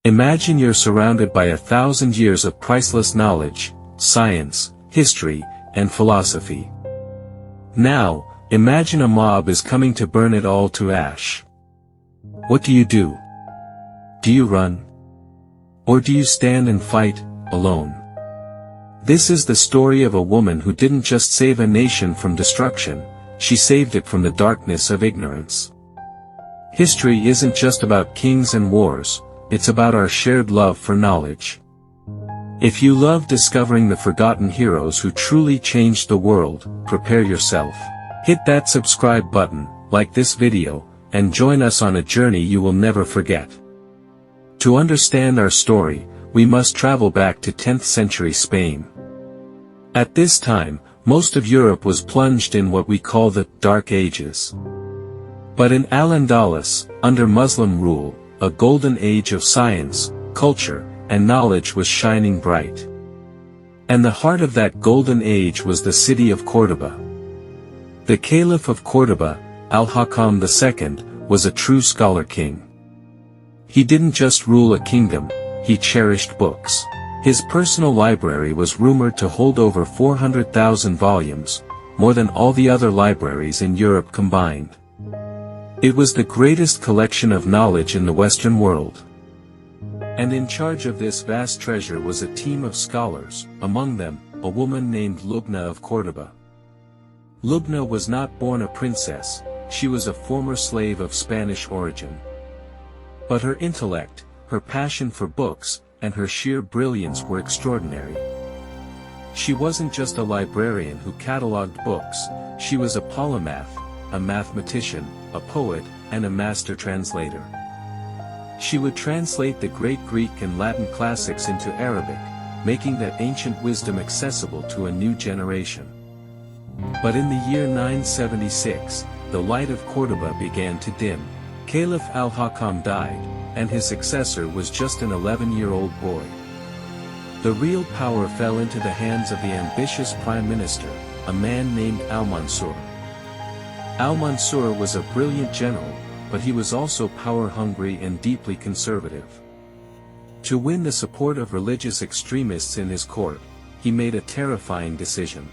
Imagine you're surrounded by 1,000 years of priceless knowledge, science, history, and philosophy. Now, imagine a mob is coming to burn it all to ash. What do? Do you run? Or do you stand and fight, alone? This is the story of a woman who didn't just save a nation from destruction, she saved it from the darkness of ignorance. History isn't just about kings and wars, it's about our shared love for knowledge. If you love discovering the forgotten heroes who truly changed the world, prepare yourself. Hit that subscribe button, like this video, and join us on a journey you will never forget. To understand our story, we must travel back to 10th century Spain. At this time, most of Europe was plunged in what we call the Dark Ages. But in Al-Andalus, under Muslim rule, a golden age of science, culture, and knowledge was shining bright. And the heart of that golden age was the city of Córdoba. The Caliph of Córdoba, Al-Hakam II, was a true scholar king. He didn't just rule a kingdom, he cherished books. His personal library was rumored to hold over 400,000 volumes, more than all the other libraries in Europe combined. It was the greatest collection of knowledge in the Western world. And in charge of this vast treasure was a team of scholars, among them, a woman named Lubna of Córdoba. Lubna was not born a princess, she was a former slave of Spanish origin. But her intellect, her passion for books, and her sheer brilliance were extraordinary. She wasn't just a librarian who catalogued books, she was a polymath, a mathematician, a poet, and a master translator. She would translate the great Greek and Latin classics into Arabic, making that ancient wisdom accessible to a new generation. But in the year 976, the light of Córdoba began to dim. Caliph Al-Hakam died, and his successor was just an 11-year-old boy. The real power fell into the hands of the ambitious prime minister, a man named Al-Mansur. Al-Mansur was a brilliant general, but he was also power-hungry and deeply conservative. To win the support of religious extremists in his court, he made a terrifying decision.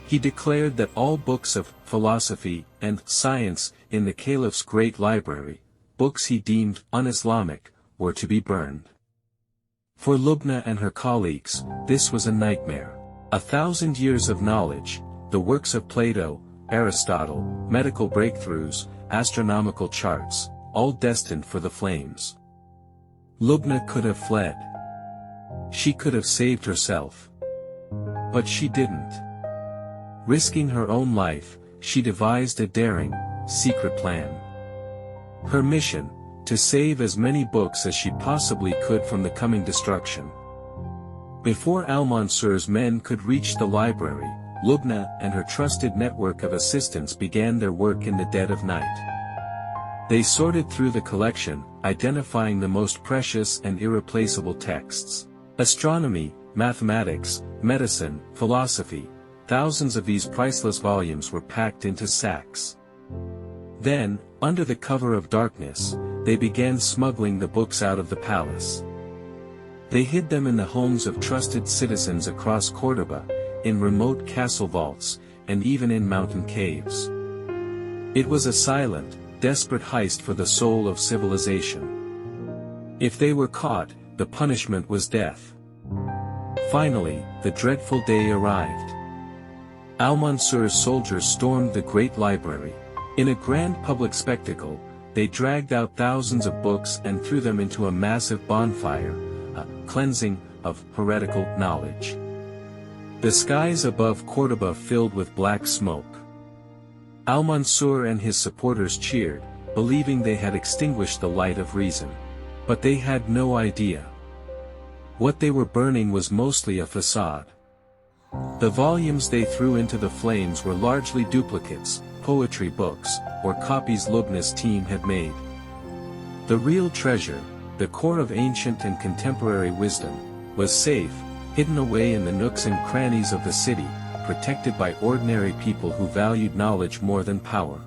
He declared that all books of philosophy and science in the caliph's great library, books he deemed un-Islamic, were to be burned. For Lubna and her colleagues, this was a nightmare. 1,000 years of knowledge, the works of Plato, Aristotle, medical breakthroughs, astronomical charts, all destined for the flames. Lubna could have fled. She could have saved herself. But she didn't. Risking her own life, she devised a daring, secret plan. Her mission, to save as many books as she possibly could from the coming destruction. Before Al-Mansur's men could reach the library, Lubna and her trusted network of assistants began their work in the dead of night. They sorted through the collection, identifying the most precious and irreplaceable texts. Astronomy, mathematics, medicine, philosophy, thousands of these priceless volumes were packed into sacks. Then, under the cover of darkness, they began smuggling the books out of the palace. They hid them in the homes of trusted citizens across Córdoba, in remote castle vaults, and even in mountain caves. It was a silent, desperate heist for the soul of civilization. If they were caught, the punishment was death. Finally, the dreadful day arrived. Al-Mansur's soldiers stormed the great library. In a grand public spectacle, they dragged out thousands of books and threw them into a massive bonfire, a cleansing of heretical knowledge. The skies above Córdoba filled with black smoke. Al-Mansur and his supporters cheered, believing they had extinguished the light of reason. But they had no idea. What they were burning was mostly a facade. The volumes they threw into the flames were largely duplicates, poetry books, or copies Lubna's team had made. The real treasure, the core of ancient and contemporary wisdom, was safe, hidden away in the nooks and crannies of the city, protected by ordinary people who valued knowledge more than power.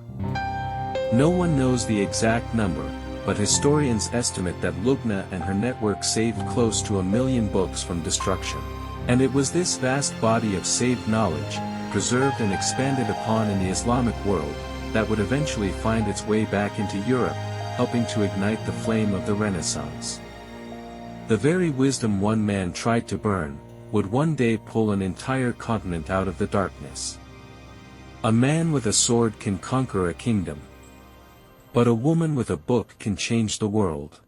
No one knows the exact number, but historians estimate that Lubna and her network saved close to 1 million books from destruction. And it was this vast body of saved knowledge, preserved and expanded upon in the Islamic world, that would eventually find its way back into Europe, helping to ignite the flame of the Renaissance. The very wisdom one man tried to burn, would one day pull an entire continent out of the darkness. A man with a sword can conquer a kingdom. But a woman with a book can change the world.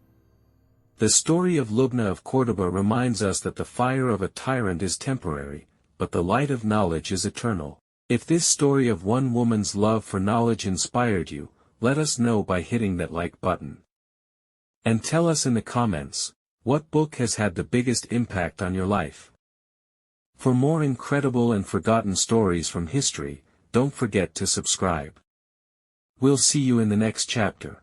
The story of Lubna of Córdoba reminds us that the fire of a tyrant is temporary, but the light of knowledge is eternal. If this story of one woman's love for knowledge inspired you, let us know by hitting that like button. And tell us in the comments, what book has had the biggest impact on your life? For more incredible and forgotten stories from history, don't forget to subscribe. We'll see you in the next chapter.